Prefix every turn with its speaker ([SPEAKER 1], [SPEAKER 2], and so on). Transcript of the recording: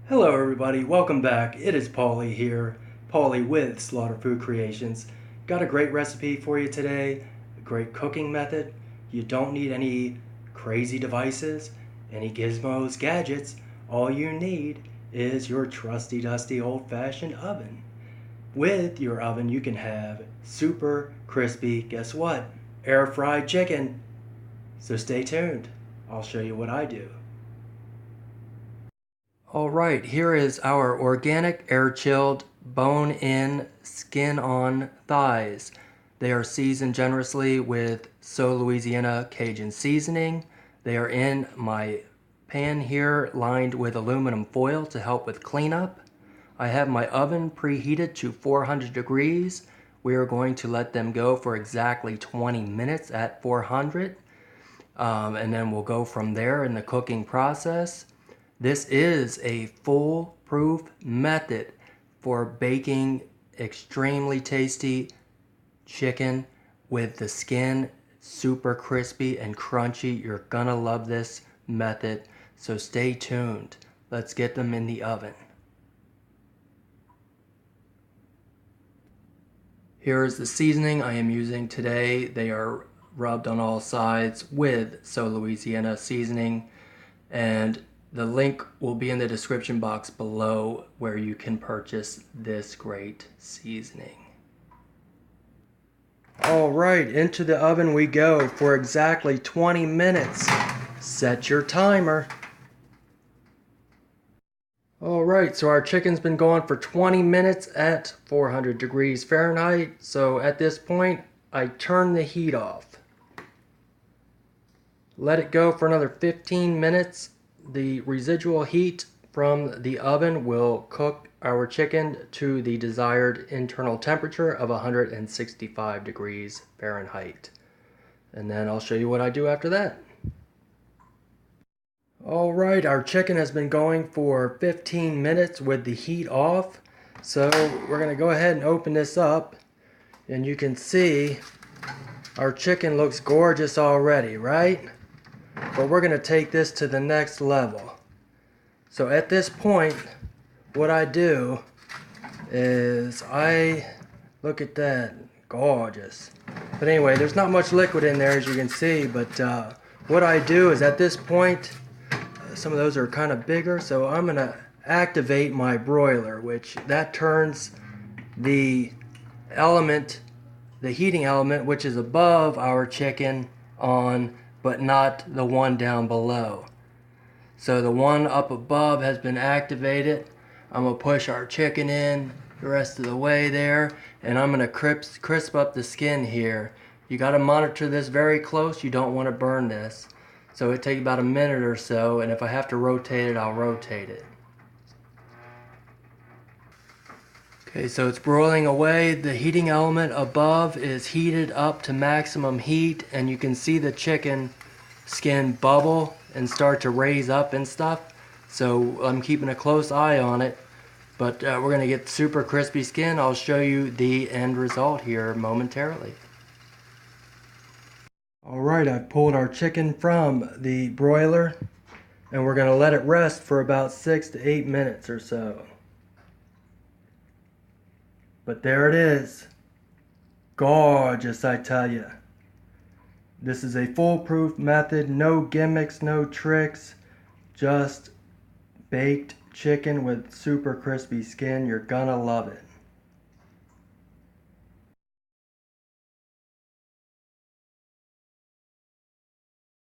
[SPEAKER 1] Hello everybody, welcome back. It is Paulie here, Paulie with Slaughter Food Creations. Got a great recipe for you today, a great cooking method. You don't need any crazy devices, any gizmos, gadgets. All you need is your trusty dusty old-fashioned oven. With your oven you can have super crispy, guess what? Air fried chicken. So stay tuned, I'll show you what I do. Alright, here is our organic air-chilled, bone-in, skin-on thighs. They are seasoned generously with So Louisiana Cajun seasoning. They are in my pan here lined with aluminum foil to help with cleanup. I have my oven preheated to 400 degrees. We are going to let them go for exactly 20 minutes at 400. And then we'll go from there in the cooking process. This is a foolproof method for baking extremely tasty chicken with the skin super crispy and crunchy. You're gonna love this method, so stay tuned. Let's get them in the oven. Here is the seasoning I am using today. They are rubbed on all sides with So Louisiana seasoning, and the link will be in the description box below where you can purchase this great seasoning. Alright, into the oven we go for exactly 20 minutes. Set your timer. Alright, so our chicken's been going for 20 minutes at 400 degrees Fahrenheit. So at this point, I turn the heat off. Let it go for another 15 minutes. The residual heat from the oven will cook our chicken to the desired internal temperature of 165 degrees Fahrenheit. And then I'll show you what I do after that. Alright, our chicken has been going for 15 minutes with the heat off. So we're going to go ahead and open this up. And you can see our chicken looks gorgeous already, right? But we're going to take this to the next level. So at this point, what I do is look at that, gorgeous. But anyway, there's not much liquid in there as you can see, but what I do is at this point, some of those are kind of bigger, so I'm going to activate my broiler, which that turns the element, the heating element, which is above our chicken on, but not the one down below. So the one up above has been activated. I'm going to push our chicken in the rest of the way there, and I'm going to crisp up the skin here. You got to monitor this very close. You don't want to burn this. So it takes about a minute or so, and if I have to rotate it, I'll rotate it. Okay, so it's broiling away. The heating element above is heated up to maximum heat, and you can see the chicken skin bubble and start to raise up and stuff. So I'm keeping a close eye on it, but we're going to get super crispy skin. I'll show you the end result here momentarily. Alright, I've pulled our chicken from the broiler, and we're going to let it rest for about 6 to 8 minutes or so. But there it is. Gorgeous, I tell you. This is a foolproof method, no gimmicks, no tricks, just baked chicken with super crispy skin. You're gonna love it.